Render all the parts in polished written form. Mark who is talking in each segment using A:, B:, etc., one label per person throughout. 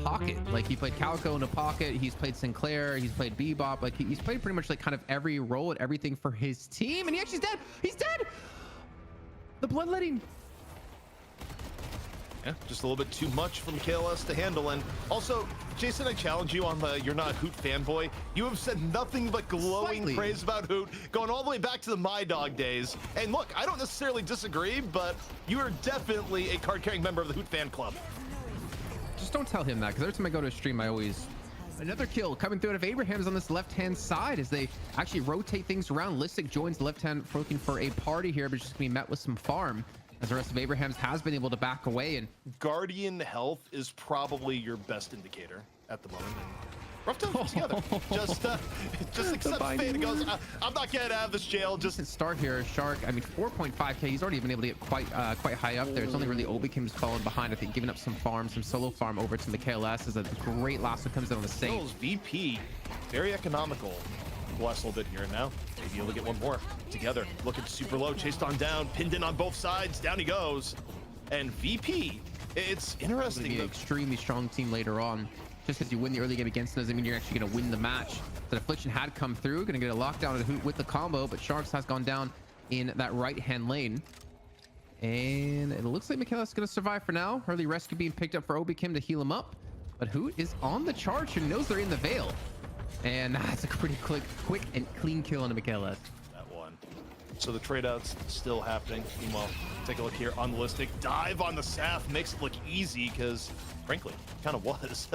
A: pocket. Like, he played Calico in a pocket, he's played Sinclair, he's played Bebop. Like, he's played pretty much like kind of every role and everything for his team, and he actually is dead. He's dead. The bloodletting.
B: Yeah, just a little bit too much from KLS to handle. And also, Jason, I challenge you on the "you're not Hoot fanboy." You have said nothing but glowing praise about Hoot, going all the way back to the My Dog days. And look, I don't necessarily disagree, but you are definitely a card-carrying member of the Hoot fan club.
A: Just don't tell him that, because every time I go to a stream, I always... Another kill coming through out of Abraham's on this left-hand side as they actually rotate things around. Listic joins the left-hand, looking for a party here, but it's just going to be met with some farm, as the rest of Abraham's has been able to back away. And
B: Guardian health is probably your best indicator at the moment. Rough time together. Just accept fate. It goes, I'm not getting out of this jail. Just
A: start here. Shark, I mean, 4.5k. He's already been able to get quite high up there. It's only really Obikim's fallen behind. I think giving up some farm, some solo farm over to MKLS is a great lasso comes in on the same.
B: VP, very economical. The last little bit here and now. Maybe able to get one more together. Looking super low, chased on down, pinned in on both sides. Down he goes. And VP, it's interesting.
A: Be an extremely strong team later on. Just because you win the early game against them doesn't mean you're actually going to win the match. The Affliction had come through, going to get a lockdown with the combo, but Sharks has gone down in that right-hand lane. And it looks like MKLS is going to survive for now. Early rescue being picked up for Obikim to heal him up. But Hoot is on the charge and knows they're in the Veil. And that's a pretty quick and clean kill on the MKLS.
B: That one. So the trade-out's still happening. Meanwhile, take a look here on the Listic. Dive on the Saf makes it look easy because, frankly, it kind of was.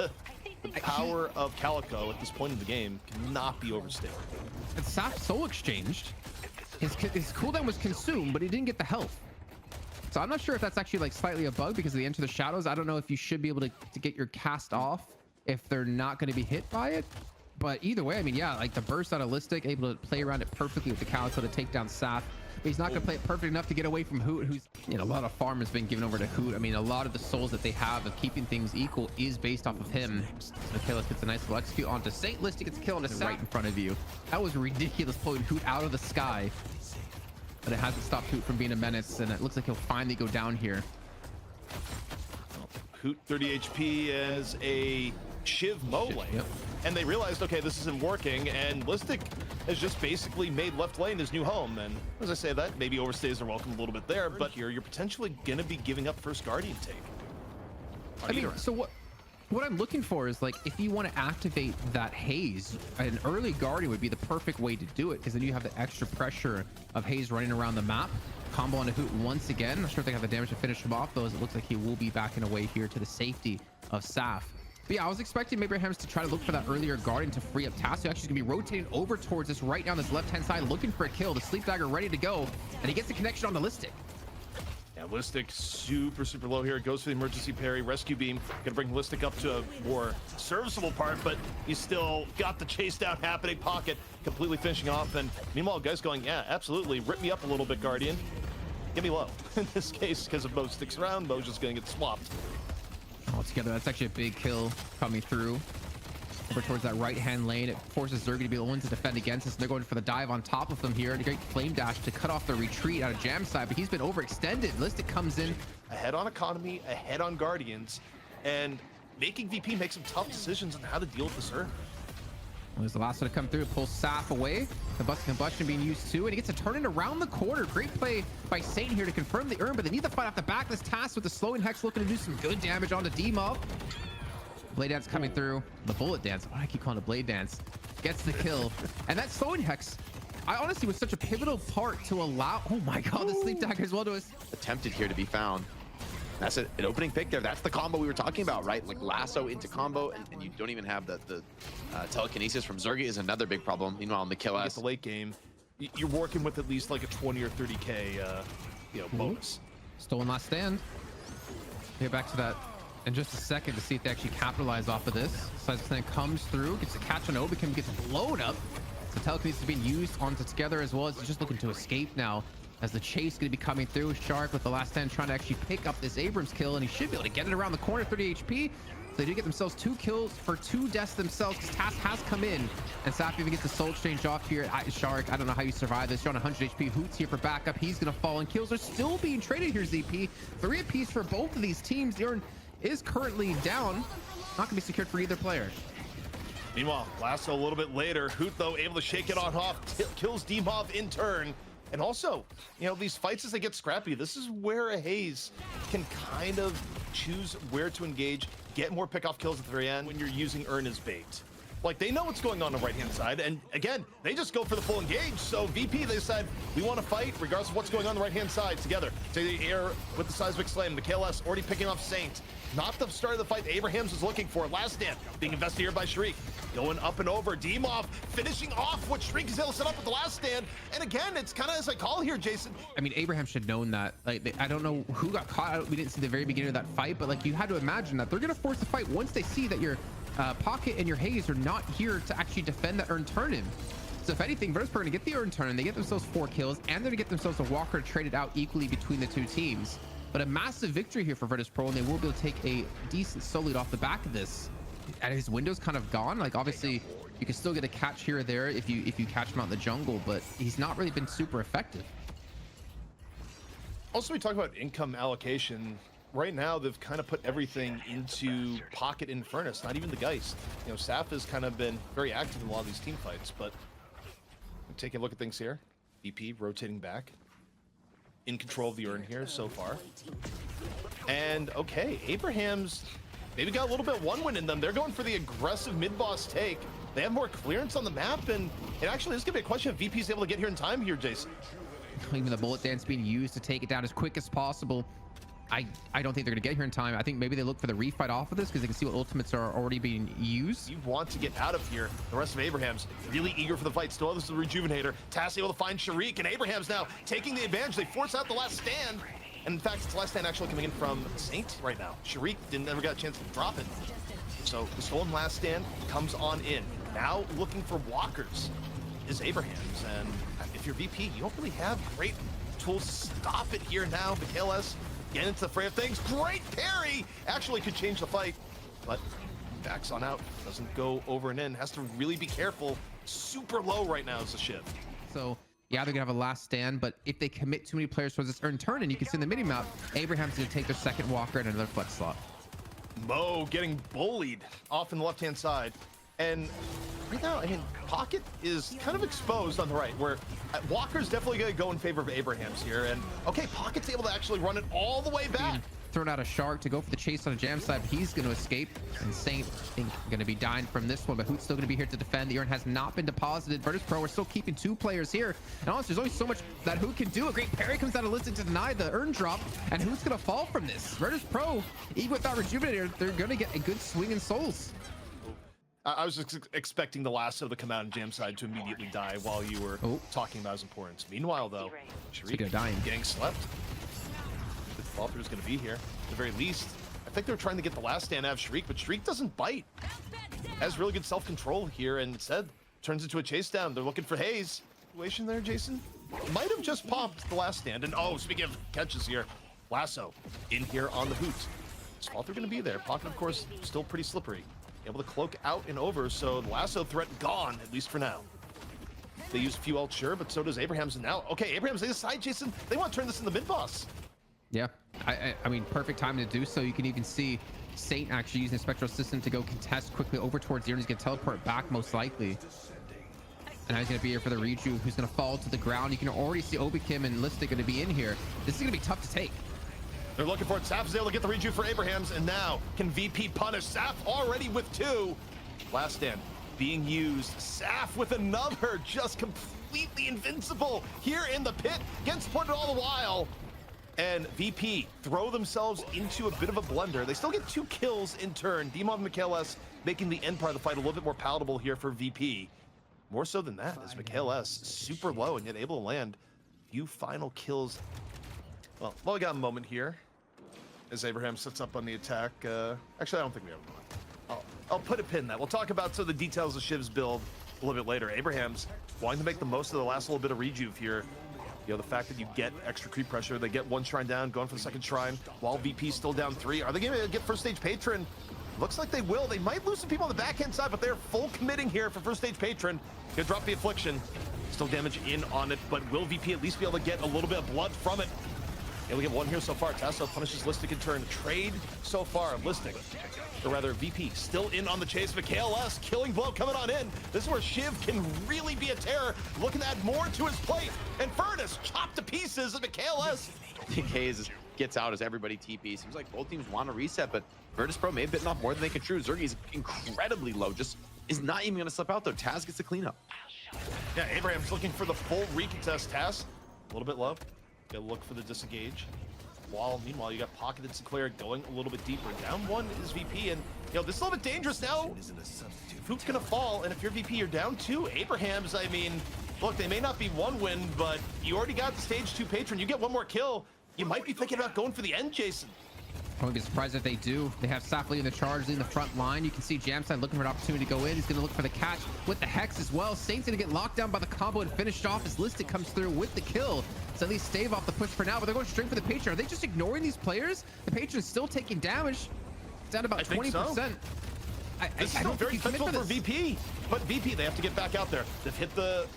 B: The power of Calico at this point in the game cannot be overstated.
A: And Saf soul exchanged. His cooldown was consumed, but he didn't get the health. So I'm not sure if that's actually like slightly a bug because of the Enter the Shadows. I don't know if you should be able to get your cast off if they're not going to be hit by it. But either way, I mean, yeah, like the burst out of Listic, able to play around it perfectly with the Calico to take down Saf. But he's not going to play it perfect enough to get away from Hoot, who's, you know, a lot of farm has been given over to Hoot. I mean, a lot of the souls that they have of keeping things equal is based off of him. MKLS gets a nice little execute onto Saint. Listic gets a kill on Saf right in front of you. That was ridiculous, pulling Hoot out of the sky. But it hasn't stopped Hoot from being a menace, and it looks like he'll finally go down here.
B: Hoot 30 HP as a Shiv Mole.
A: Yep.
B: And they realized, okay, this isn't working, and Listic has just basically made left lane his new home. And as I say that, maybe overstays their welcome a little bit there, but here you're potentially going to be giving up first Guardian take.
A: I mean, so what I'm looking for is, like, if you want to activate that Haze, an early Guardian would be the perfect way to do it, because then you have the extra pressure of Haze running around the map. Combo onto Hoot once again. Not sure if they have the damage to finish him off, though, as it looks like he will be backing away here to the safety of Saf. But yeah, I was expecting Abrahams to try to look for that earlier Guardian to free up Tassu. Actually, going to be rotating over towards this right down this left-hand side, looking for a kill. The Sleep Dagger ready to go, and he gets the connection on the Listic.
B: Yeah, Listic super low here. Goes for the emergency parry. Rescue beam. Gonna bring Listic up to a more serviceable part, but he's still got the chase down happening. Pocket completely finishing off. And meanwhile, guys going, yeah, absolutely. Rip me up a little bit, Guardian. Get me low. In this case, because if Mo sticks around, Mo's just gonna get swapped.
A: Altogether, that's actually a big kill coming through over towards that right-hand lane. It forces Zergy to be the one to defend against us. They're going for the dive on top of them here, and a great flame dash to cut off the retreat out of Jam side, but he's been overextended. Listic comes in
B: ahead on economy, ahead on Guardians, and making VP make some tough decisions on how to deal with the Zerg.
A: Well, there's the last one to come through, pulls Saf away. The busting combustion being used too, and he gets a turn in around the corner. Great play by Saint here to confirm the urn, but they need the fight off the back. This task with the slowing Hex looking to do some good damage onto D-Mob. Blade Dance coming through. The Bullet Dance. Why do I keep calling it Blade Dance? Gets the kill. And that slowing Hex, I honestly was such a pivotal part to allow... Oh my god, the Sleep Dagger as well to us.
C: Attempted here to be found. That's an opening pick there. That's the combo we were talking about, right? Like lasso into combo, and you don't even have the telekinesis from Zergy is another big problem. Meanwhile, MKLS.
B: At the late game, you're working with at least like a 20 or 30k, bonus.
A: Stolen last stand. Get back to that in just a second to see if they actually capitalize off of this. Size comes through, gets a catch on Obicum, gets blown up. So telekinesis is being used onto together as well as he's just looking to escape now. As the chase is going to be coming through, Shark with the last stand trying to actually pick up this Abrams kill, and he should be able to get it around the corner, 30 HP. So they do get themselves 2 kills for 2 deaths themselves, because Task has come in, and Saf even gets the soul exchange off here. Shark, I don't know how you survive this. You're on 100 HP. Hoot's here for backup. He's going to fall, and kills are still being traded here, ZP. 3 apiece for both of these teams. is currently down. Not gonna be secured for either player.
B: Meanwhile, Lasso a little bit later. Hoot, though, able to shake it on off, kills Demov in turn. And also, you know, these fights as they get scrappy, this is where a Haze can kind of choose where to engage, get more pick-off kills at the very end when you're using Urn as bait. Like, they know what's going on the right-hand side, and again, they just go for the full engage. So VP, they said, we want to fight regardless of what's going on the right-hand side together. Take the air with the seismic slam. McKLS already picking off Saint. Not the start of the fight Abrahams was looking for. Last stand being invested here by Shriek. Going up and over. Demov finishing off what Shriek is able to set up with the last stand. And again, it's kind of as I call here, Jason.
A: I mean, Abraham should have known that. Like, I don't know who got caught. We didn't see the very beginning of that fight, but like, you had to imagine that they're going to force the fight once they see that your Pocket and your Haze are not here to actually defend that Urn turn-in. So if anything, Virtus.pro are going to get the Urn turn, they get themselves 4 kills, and they're going to get themselves a Walker traded out equally between the two teams. But a massive victory here for Virtus.pro, and they will be able to take a decent solo lead off the back of this. And his window's kind of gone. Like, obviously, you can still get a catch here or there if you catch him out in the jungle, but he's not really been super effective.
B: Also, we talk about income allocation. Right now, they've kind of put everything into Pocket and Furnace, not even the Geist. You know, Saf has kind of been very active in a lot of these team fights, but taking a look at things here. VP rotating back. In control of the Urn here so far. And okay, Abrahams maybe got a little bit one win in them. They're going for the aggressive mid-boss take. They have more clearance on the map, and it actually is going to be a question if VP's able to get here in time here, Jason.
A: Even the bullet dance being used to take it down as quick as possible. I don't think they're going to get here in time. I think maybe they look for the refight off of this because they can see what ultimates are already being used.
B: You want to get out of here. The rest of Abrahams really eager for the fight. Still has the Rejuvenator. Tass able to find Sharik, and Abrahams now taking the advantage. They force out the last stand. And in fact, it's the last stand actually coming in from Saint right now. Sharik never got a chance to drop it. So the stolen last stand comes on in. Now looking for walkers is Abrahams. And if you're VP, you don't really have great tools to stop it here now. McKLS get into the fray of things. Great parry! Actually could change the fight, but backs on out. Doesn't go over and in. Has to really be careful. Super low right now is the shift.
A: So yeah, they're gonna have a last stand, but if they commit too many players towards this Urn turn, and you can see in the mini map, Abraham's gonna take their second walker and another flex slot.
B: Mo getting bullied off in the left-hand side. And right now, I mean, Pocket is kind of exposed on the right, where Walker's definitely going to go in favor of Abrahams here. And okay, Pocket's able to actually run it all the way back.
A: Thrown out a Shark to go for the chase on a jam side, but he's going to escape. And Saint, I think, going to be dying from this one, but Hoot's still going to be here to defend. The Urn has not been deposited. Virtus.pro, we're still keeping 2 players here. And honestly, there's only so much that Hoot can do. A great parry comes out of Listic to deny the Urn drop, and Hoot's going to fall from this. Virtus.pro, even without Rejuvenator, they're going to get a good swing in souls.
B: I was just expecting the lasso to come out and jam side to immediately die while you were talking about his importance. Meanwhile, though, Sharik getting slept. The fall through is going to be here. At the very least, I think they're trying to get the last stand out of Sharik, but Sharik doesn't bite. Has really good self-control here, and instead turns into a chase down. They're looking for Haze. Situation there, Jason? Might have just popped the last stand. And oh, speaking of catches here, lasso in here on the Hoot. Fall through going to be there. Pocket, of course, still pretty slippery. Able to cloak out and over, so the lasso threat gone, at least for now. They use a few ult, sure, but so does Abrahams. And now, okay, Abrahams, they decide, Jason, they want to turn this into mid-boss.
A: Yeah, I mean, perfect time to do so. You can even see Saint actually using the Spectral System to go contest quickly over towards the Urn. He's going to teleport back, most likely. And now he's going to be here for the Reju, who's going to fall to the ground. You can already see Obikim and Listic going to be in here. This is going to be tough to take.
B: They're looking for it. Saf is able to get the reju for Abrahams, and now can VP punish Saf already with 2. Last stand being used. Saf with another, just completely invincible here in the pit. Gets supported all the while. And VP throw themselves into a bit of a blunder. They still get 2 kills in turn. Demov and McKLS making the end part of the fight a little bit more palatable here for VP. More so than that, as McKLS super low and yet able to land a few final kills. Well, we got a moment here as Abraham sets up on the attack. Actually, I don't think we have a moment. I'll put a pin in that. We'll talk about some of the details of Shiv's build a little bit later. Abraham's wanting to make the most of the last little bit of rejuve here. You know, the fact that you get extra creep pressure, they get 1 shrine down, going for the 2nd shrine, while VP's still down 3. Are they going to get first stage patron? Looks like they will. They might lose some people on the backhand side, but they're full committing here for first stage patron. Gonna drop the affliction. Still damage in on it, but will VP at least be able to get a little bit of blood from it? And we get one here so far. Tasso punishes Listic in turn. Trade so far. Listic, or rather VP, still in on the chase. MKLS, killing blow coming on in. This is where Shiv can really be a terror, looking to add more to his plate. And Furnace chopped to pieces of MKLS.
C: I think Haze gets out as everybody TP. Seems like both teams want to reset, but Virtus.pro may have bitten off more than they can chew. Zergi's incredibly low, just is not even going to slip out though. Taz gets the cleanup.
B: Yeah, Abraham's looking for the full recontest. Taz, a little bit low. Gotta look for the disengage. Meanwhile, you got Pocket and Sinclair going a little bit deeper. Down one is VP, and this is a little bit dangerous now. Fook's gonna fall, and if you're VP, you're down two. Abraham's, I mean, look, they may not be one win, but you already got the stage 2 patron. You get one more kill, you might be thinking about going for the end, Jason.
A: I wouldn't be surprised if they do. They have Saf leading the charge, leading the front line. You can see Jamside looking for an opportunity to go in. He's going to look for the catch with the Hex as well. Saint's going to get locked down by the combo and finished off as Listic comes through with the kill. So at least stave off the push for now, but they're going straight for the Patron. Are they just ignoring these players? The Patron is still taking damage. It's down to about 20%.
B: So. This is still very fitful for VP, but VP, they have to get back out there. They've hit the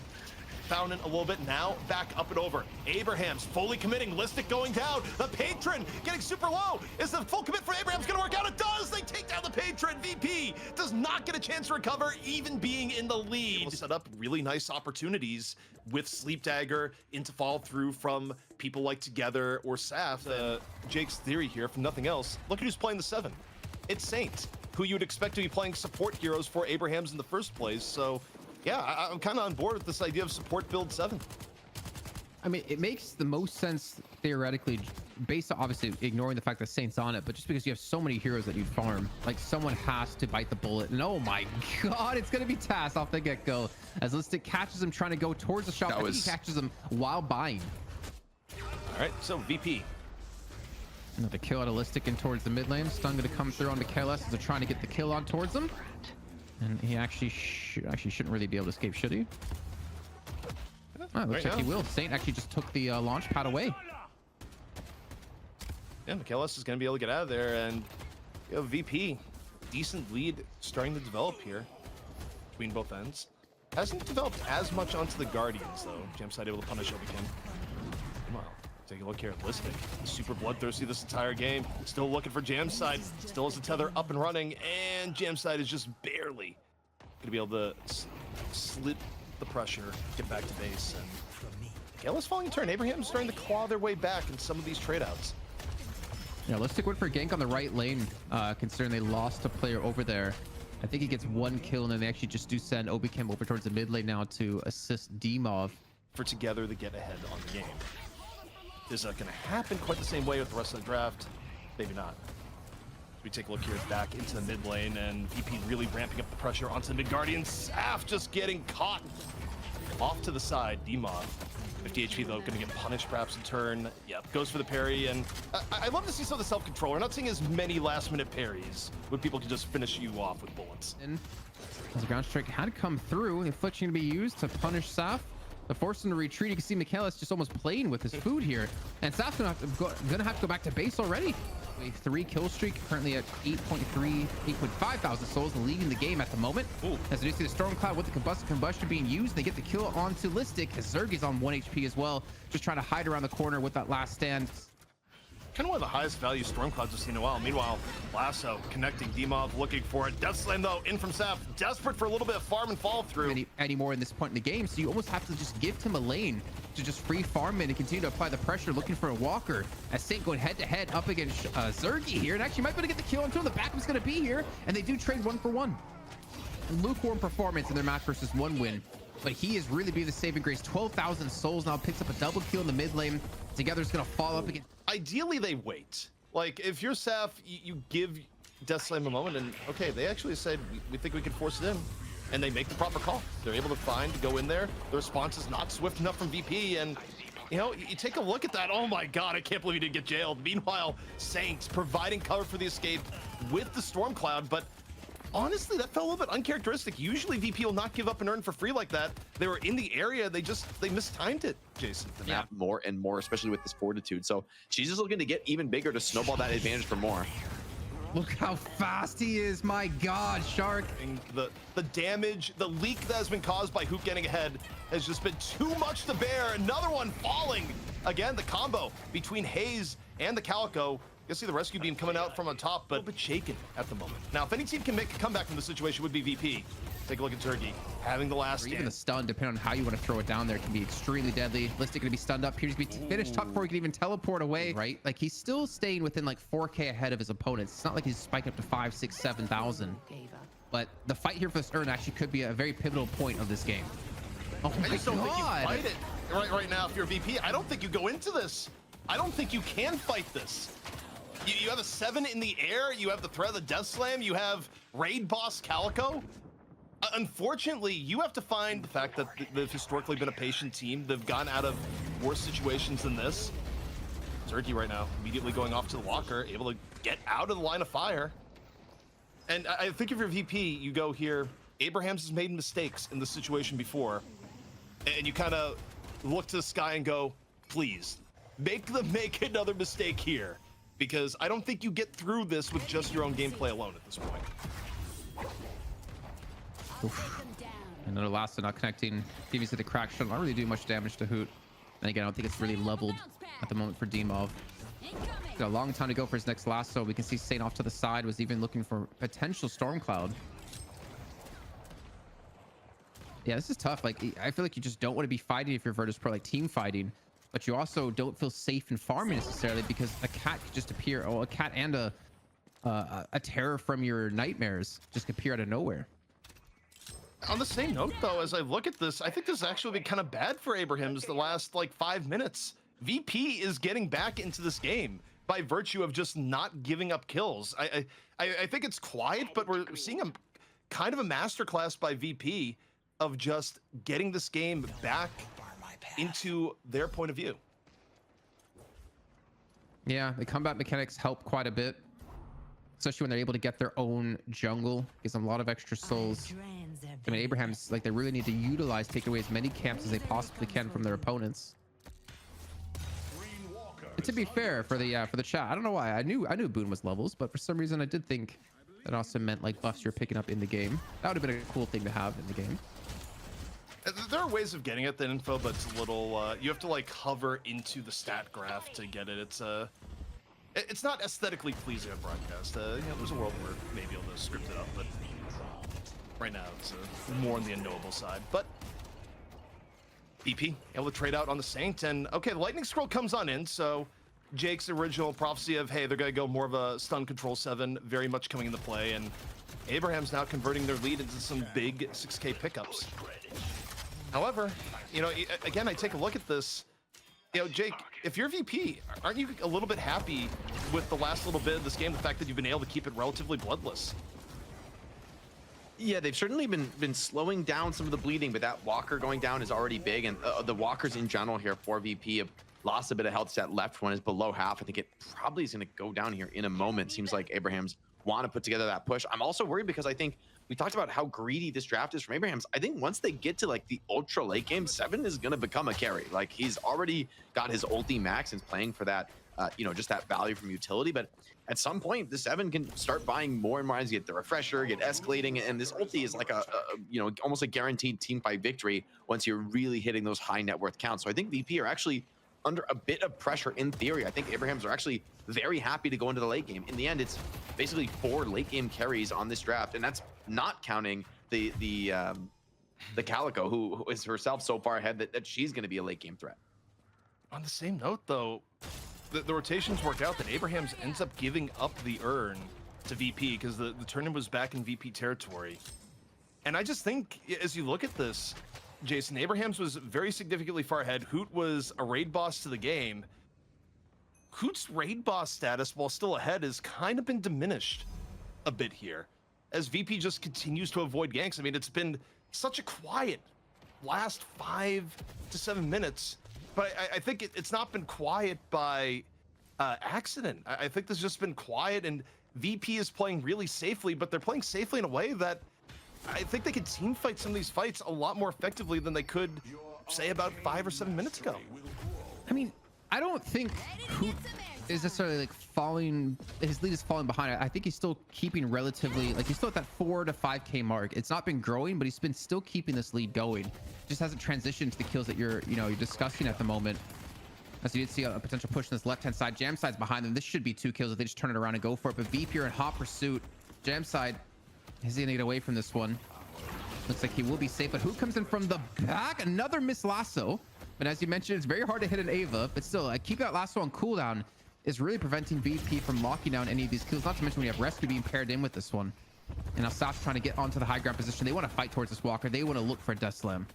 B: fountain a little bit, now back up and over. Abraham's fully committing, Listic going down, the Patron getting super low. Is the full commit for Abraham's gonna work out? It does! They take down the Patron. VP does not get a chance to recover, even being in the lead. Set up really nice opportunities with Sleep Dagger into follow through from people like Together or Saf. Jake's theory here, if nothing else, look at who's playing the 7. It's Saint, who you would expect to be playing support heroes for Abraham's in the first place. So yeah, I'm kind of on board with this idea of support build 7.
A: I mean, it makes the most sense theoretically, based on obviously ignoring the fact that Saint's on it, but just because you have so many heroes that you farm, like someone has to bite the bullet. And oh my god, it's gonna be Tass off the get-go as Listic catches him trying to go towards the shop. He catches him while buying.
B: All right, so VP.
A: Another kill out of Listic in towards the mid lane. Stun gonna come through onto KLS as they're trying to get the kill on towards them. And he actually shouldn't really be able to escape, should he? Oh, looks like he will. Saint actually just took the launch pad away.
B: Yeah, McKellis is going to be able to get out of there, and VP, decent lead starting to develop here between both ends. Hasn't developed as much onto the Guardians, though. Jamside able to punish Obi-Kin. Meanwhile, take a look here at Listic. Super bloodthirsty this entire game. Still looking for Jamside. Still has the tether up and running, and Jamside is just barely going to be able to slit the pressure, get back to base. And Gale's falling in turn. Abraham's starting to claw their way back in some of these trade outs.
A: Yeah, Listic went for gank on the right lane, considering they lost a player over there. I think he gets one kill, and then they actually just do send Obi-Kin over towards the mid lane now to assist Demov.
B: For Together to get ahead on the game. Is that going to happen quite the same way with the rest of the draft? Maybe not. We take a look here back into the mid lane, and VP really ramping up the pressure onto the mid guardian. Saf just getting caught off to the side. Demov, 50 HP though, going to get punished perhaps in turn. Yep, goes for the parry, and I love to see some of the self-control. We're not seeing as many last-minute parries where people can just finish you off with bullets.
A: And as a ground strike had come through, the infliction to be used to punish Saf. To force him to retreat. You can see Michaelis just almost playing with his food here, and Saf's gonna have to go back to base already. A 3 kill streak, currently at 8.5 thousand souls, and leading the game at the moment. Ooh. As you see the storm cloud with the combustion being used, they get the kill onto Listic. Zergi's on 1 HP as well, just trying to hide around the corner with that last stand.
B: Kind of one of the highest value storm clouds we've seen in a while. Meanwhile, Lasso connecting, Demov looking for it. Death Slam though, in from Saf, desperate for a little bit of farm and fall through.
A: Anymore in this point in the game, so you almost have to just give him a lane to just free farm it and continue to apply the pressure, looking for a walker. As Saint going head to head up against Zergi here, and actually might be able to get the kill onto him. The backup's going to be here, and they do trade 1 for 1. Lukewarm performance in their match versus 1 win. But he is really being the saving grace. 12,000 souls now, picks up a double kill in the mid lane. Together's gonna fall up again.
B: Ideally, they wait. Like, if you're Saf, you give Death Slam a moment, and okay, they actually said, we think we can force it in. And they make the proper call. They're able to go in there. The response is not swift enough from VP, and you take a look at that. Oh my god, I can't believe he didn't get jailed. Meanwhile, Saints providing cover for the escape with the storm cloud, but honestly, that felt a little bit uncharacteristic. Usually VP will not give up an earn for free like that. They were in the area, they mistimed it, Jason.
C: The map more and more, especially with this fortitude. So she's just looking to get even bigger to snowball that advantage for more.
A: Look how fast he is. My God, Shark.
B: And the damage, the leak that has been caused by Hoop getting ahead has just been too much to bear. Another one falling. Again, the combo between Haze and the Calico. You can see the rescue beam coming out from on top, but a bit shaken at the moment. Now, if any team can make a comeback from this situation, would be VP. Take a look at Turkey, having the last
A: Or even
B: stand.
A: the stun, depending on how you want to throw it down there, can be extremely deadly. Listic gonna be stunned up. Here's gonna be finished top 4. He can even teleport away, right? Like, he's still staying within like 4K ahead of his opponents. It's not like he's spiking up to 5, 6, 7,000. But the fight here for this urn actually could be a very pivotal point of this game. Oh
B: I
A: my
B: just don't think you
A: God.
B: fight it right now if you're VP. I don't think you go into this. I don't think you can fight this. You have a 7 in the air. You have the threat of the Death Slam. You have Raid Boss Calico. Unfortunately, you have to find the fact that they've historically been a patient team. They've gotten out of worse situations than this. Turkey right now, immediately going off to the walker, able to get out of the line of fire. And I think if you're VP, you go here. Abrahams has made mistakes in this situation before. And you kind of look to the sky and go, please, make them make another mistake here. Because I don't think you get through this with just your own gameplay alone at this point.
A: Oof. Another last not connecting. Previously the crack shouldn't really do much damage to Hoot. And again, I don't think it's really leveled at the moment for Demov. Got a long time to go for his next lasso. We can see Saint off to the side was even looking for potential Storm Cloud. Yeah, this is tough. Like, I feel like you just don't want to be fighting if you're Virtus.pro, like team fighting, but you also don't feel safe in farming necessarily because a cat could just appear. Oh, a cat and a terror from your nightmares just appear out of nowhere.
B: On the same note, though, as I look at this, I think this has actually been kind of bad for Abrahams the last like 5 minutes. VP is getting back into this game by virtue of just not giving up kills. I think it's quiet, but we're seeing a kind of a masterclass by VP of just getting this game back into their point of view.
A: Yeah, the combat mechanics help quite a bit, especially when they're able to get their own jungle. Gives them a lot of extra souls. I mean, Abraham's like they really need to utilize, take away as many camps as they possibly can from their opponents. And to be fair, for the chat, I don't know why I knew Boon was levels, but for some reason I did think that also meant like buffs you're picking up in the game. That would have been a cool thing to have in the game.
B: There are ways of getting at that info, but it's a little you have to like hover into the stat graph to get it. It's not aesthetically pleasing on broadcast. You know, there's a world where maybe able to script it up, but right now it's more on the unknowable side. But EP able to trade out on the Saint, and okay, the Lightning Scroll comes on in, so Jake's original prophecy of hey, they're gonna go more of a stun control 7 very much coming into play, and Abraham's now converting their lead into some big 6K pickups. However, you know, again, I take a look at this. You know, Jake, if you're VP, aren't you a little bit happy with the last little bit of this game, the fact that you've been able to keep it relatively bloodless?
C: Yeah, they've certainly been slowing down some of the bleeding, but that walker going down is already big, and the walkers in general here for VP have lost a bit of health. That left one is below half. I think it probably is going to go down here in a moment. Seems like Abrahams want to put together that push. I'm also worried because I think we talked about how greedy this draft is from Abrahams. I think once they get to like the ultra late game, 7 is going to become a carry. Like he's already got his ulti max and is playing for that, you know, just that value from utility. But at some point, the 7 can start buying more and more as you get the refresher, get escalating. And this ulti is like a you know, almost a guaranteed team fight victory once you're really hitting those high net worth counts. So I think VP are actually under a bit of pressure in theory. I think Abrahams are actually very happy to go into the late game. In the end, it's basically 4 late game carries on this draft, and that's not counting the Calico, who is herself so far ahead that she's going to be a late game threat.
B: On the same note, though, the rotations work out that Abrahams ends up giving up the urn to VP because the tournament was back in VP territory. And I just think, as you look at this, Jason, Abrahams was very significantly far ahead. Hoot was a raid boss to the game. Hoot's raid boss status, while still ahead, has kind of been diminished a bit here as VP just continues to avoid ganks. I mean, it's been such a quiet last 5 to 7 minutes, but I think it's not been quiet by accident. I think this has just been quiet, and VP is playing really safely, but they're playing safely in a way that I think they could team fight some of these fights a lot more effectively than they could, say, about 5 or 7 minutes ago.
A: I mean, I don't think Hoot is necessarily like falling. His lead is falling behind. I think he's still keeping relatively, like he's still at that 4 to 5K mark. It's not been growing, but he's been still keeping this lead going. Just hasn't transitioned to the kills that you're discussing at the moment. As you did see a potential push on this left-hand side. Jam side's behind them. This should be 2 kills if they just turn it around and go for it. But VP are in hot pursuit. Jam side is gonna get away from this one. Looks like he will be safe, but who comes in from the back? Another miss lasso. But as you mentioned, it's very hard to hit an Ava, but still, keep that lasso on cooldown is really preventing VP from locking down any of these kills. Not to mention we have Rescue being paired in with this one. And now Saf's trying to get onto the high ground position. They want to fight towards this Walker. They want to look for a death slam.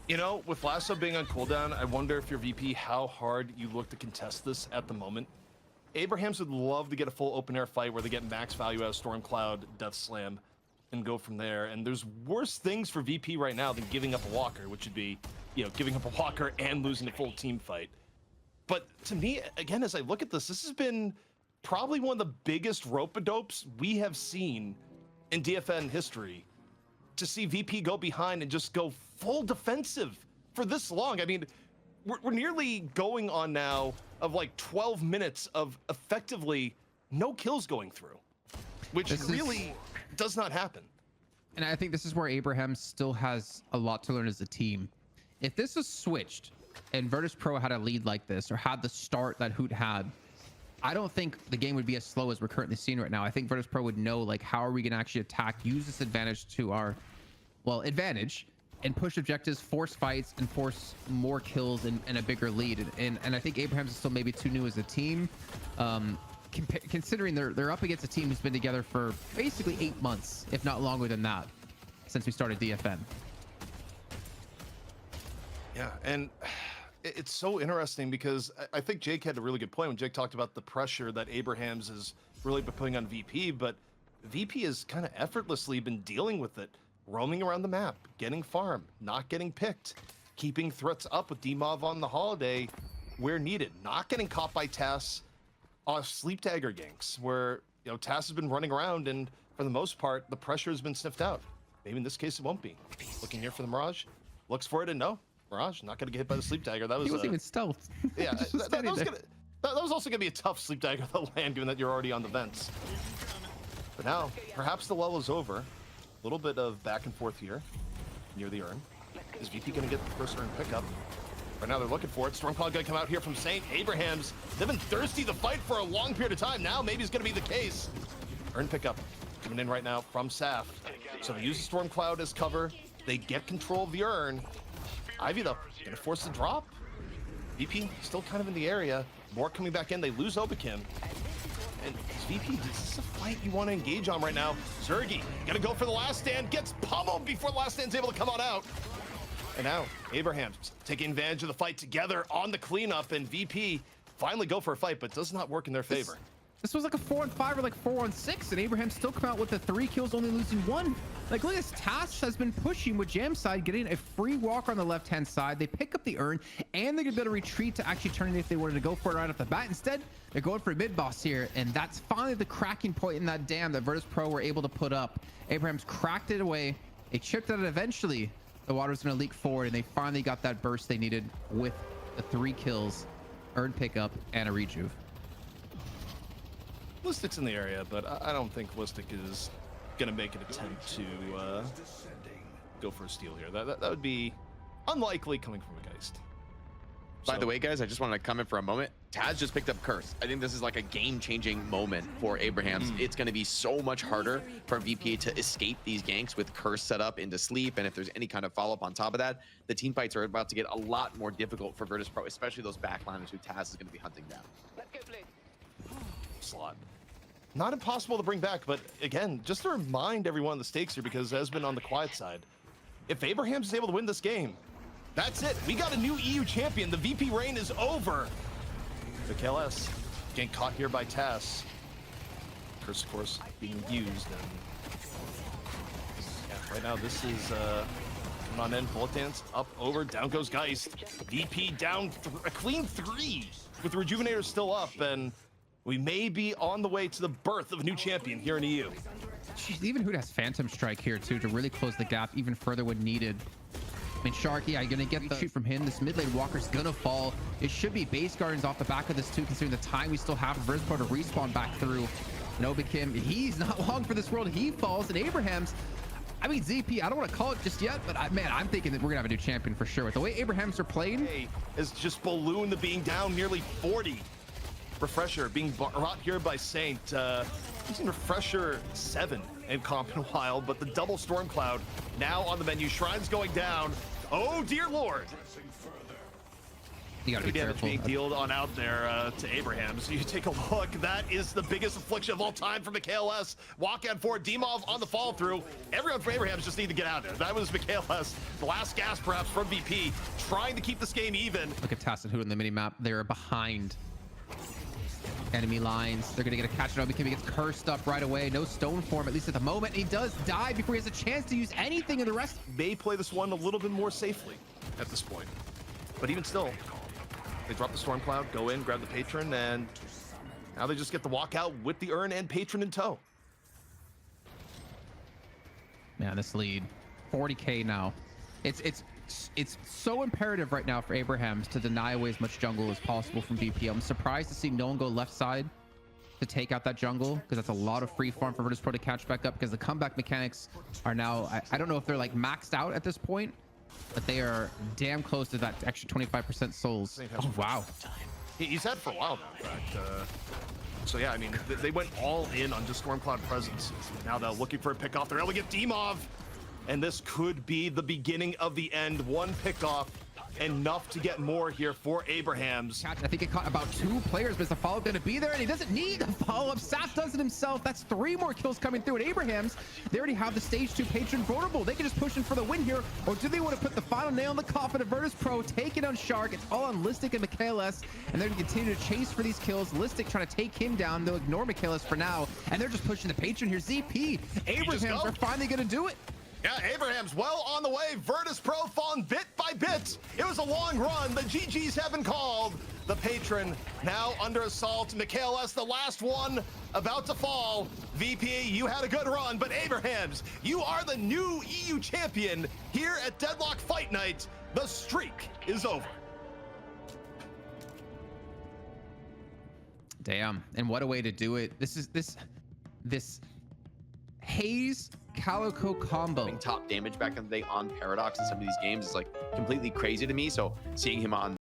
B: You know, with lasso being on cooldown, I wonder if you're VP, how hard you look to contest this at the moment. Abrahams would love to get a full open air fight where they get max value out of Stormcloud, Death Slam, and go from there. And there's worse things for VP right now than giving up a Walker, which would be, giving up a Walker and losing a full team fight. But to me, again, as I look at this has been probably one of the biggest rope-a-dopes we have seen in DFN history. To see VP go behind and just go full defensive for this long. I mean, we're nearly going on now of like 12 minutes of effectively no kills going through, which really does not happen.
A: And I think this is where Abraham still has a lot to learn as a team. If this was switched and Virtus.pro had a lead like this or had the start that Hoot had, I don't think the game would be as slow as we're currently seeing right now. I think Virtus.pro would know, like, how are we going to actually attack, use this advantage to our, advantage, and push objectives, force fights, and force more kills and a bigger lead. And I think Abraham's is still maybe too new as a team, considering they're up against a team who's been together for basically 8 months, if not longer than that, since we started DFN.
B: Yeah, and it's so interesting because I think Jake had a really good point when Jake talked about the pressure that Abrahams has really been putting on VP, but VP has kind of effortlessly been dealing with it, roaming around the map, getting farm, not getting picked, keeping threats up with DMOV on the holiday where needed, not getting caught by Tass off sleep dagger ganks where, Tass has been running around and for the most part, the pressure has been sniffed out. Maybe in this case, it won't be. Looking here for the Mirage, looks for it and no. Mirage not going to get hit by the sleep dagger. That was
A: he wasn't even stealth.
B: Yeah, that was also going to be a tough sleep dagger to land, given that you're already on the vents. But now, perhaps the lull is over. A little bit of back and forth here near the urn. Is VP going to get the first urn pickup? Right now they're looking for it. Stormcloud going to come out here from St. Abraham's. They've been thirsty to fight for a long period of time. Now maybe it's going to be the case. Urn pickup coming in right now from Saf. So they use the Stormcloud as cover. They get control of the urn. Ivy though, gonna force the drop. VP still kind of in the area. More coming back in. They lose Obakim. And VP, this is a fight you want to engage on right now. Zergy gonna go for the last stand. Gets pummeled before the last stand's able to come on out. And now Abraham's taking advantage of the fight together on the cleanup. And VP finally go for a fight, but does not work in their favor.
A: This was like a 4-on-5 or like 4-on-6, and Abraham still come out with the 3 kills, only losing 1. Like, look at this. Tass has been pushing with Jam side, getting a free walker on the left-hand side. They pick up the urn, and they're gonna be able to retreat to actually turn it if they wanted to go for it right off the bat. Instead, they're going for a mid-boss here, and that's finally the cracking point in that dam that Virtus.pro were able to put up. Abraham's cracked it away. They chipped at it eventually. The water's gonna leak forward, and they finally got that burst they needed with the 3 kills, urn pickup, and a rejuve.
B: Listic's in the area, but I don't think Listic is going to make an attempt to go for a steal here. That would be unlikely coming from a Geist.
C: By the way, guys, I just wanted to comment for a moment. Taz just picked up Curse. I think this is like a game-changing moment for Abrahams. It's going to be so much harder for VP to escape these ganks with Curse set up into sleep, and if there's any kind of follow-up on top of that, the team fights are about to get a lot more difficult for Virtus.pro, especially those backliners who Taz is going to be hunting down.
B: Slot. Not impossible to bring back, but again, just to remind everyone the stakes here, because it has been on the quiet side. If Abrahams is able to win this game, that's it. We got a new EU champion. The VP reign is over. The KLS getting caught here by Tass. Curse, of course, being used. And yeah, right now this is coming on in. Bullet dance up, over, down goes Geist. VP down a clean 3 with the Rejuvenator still up, and we may be on the way to the birth of a new champion here in EU.
A: Jeez, even Hoot has Phantom Strike here too to really close the gap even further when needed. I mean, Sharky, you're gonna get the shoot from him. This mid lane walker's gonna fall. It should be base gardens off the back of this too, considering the time we still have for Virtus.pro to respawn back through. Nobikim, he's not long for this world. He falls, and Abraham's, I mean, ZP, I don't want to call it just yet, but man, I'm thinking that we're gonna have a new champion for sure. With the way Abrahams are playing,
B: is just ballooned the being down nearly 40. Refresher being brought here by Saint. He's in Refresher 7 in comp in a while, but the double storm cloud now on the menu. Shrines going down. Oh dear lord.
A: you gotta be careful.
B: Being dealed on out there to Abraham. So you take a look. That is the biggest affliction of all time for McKLS. Walk out for Dimov on the fall through. Everyone for Abraham's just need to get out there. That was McKLS. The last gas perhaps from VP, trying to keep this game even.
A: Look at Tass and Hoot in the mini map. They're behind enemy lines. They're gonna get a catch. Nobikim, he gets cursed up right away. No stone form, at least at the moment. He does die before he has a chance to use anything in the rest.
B: May play this one a little bit more safely at this point, but even still, they drop the storm cloud, go in, grab the patron, and now they just get the walkout with the urn and patron in tow.
A: Man, this lead, 40k now. It's so imperative right now for Abrahams to deny away as much jungle as possible from VP. I'm surprised to see no one go left side to take out that jungle, because that's a lot of free farm for Virtus.pro to catch back up, because the comeback mechanics are now, I don't know if they're like maxed out at this point, but they are damn close to that extra 25% souls. Oh, wow.
B: He's had for a while now, in fact. So yeah, I mean, they went all in on just Stormcloud presence. Now they're looking for a pick off. They're able to get Dimov. And this could be the beginning of the end. One pick off, enough to get more here for Abrahams.
A: I think it caught about 2 players, but is the follow-up going to be there? And he doesn't need the follow-up. Saf does it himself. That's 3 more kills coming through. And Abrahams, they already have the stage 2 patron vulnerable. They can just push in for the win here. Or do they want to put the final nail in the coffin of Virtus.pro, take it on Shark? It's all on Listic and McKLS. And they're going to continue to chase for these kills. Listic trying to take him down. They'll ignore McKLS for now. And they're just pushing the patron here. ZP, Abrahams are finally going to do it.
B: Yeah, Abraham's well on the way. Virtus.pro falling bit by bit. It was a long run. The GGs have been called. The patron now under assault. McKLS, the last one, about to fall. VP, you had a good run, but Abrahams, you are the new EU champion here at Deadlock Fight Night. The streak is over.
A: Damn, and what a way to do it. This Haze Calico combo.
C: Top damage back in the day on Paradox in some of these games is like completely crazy to me. So seeing him on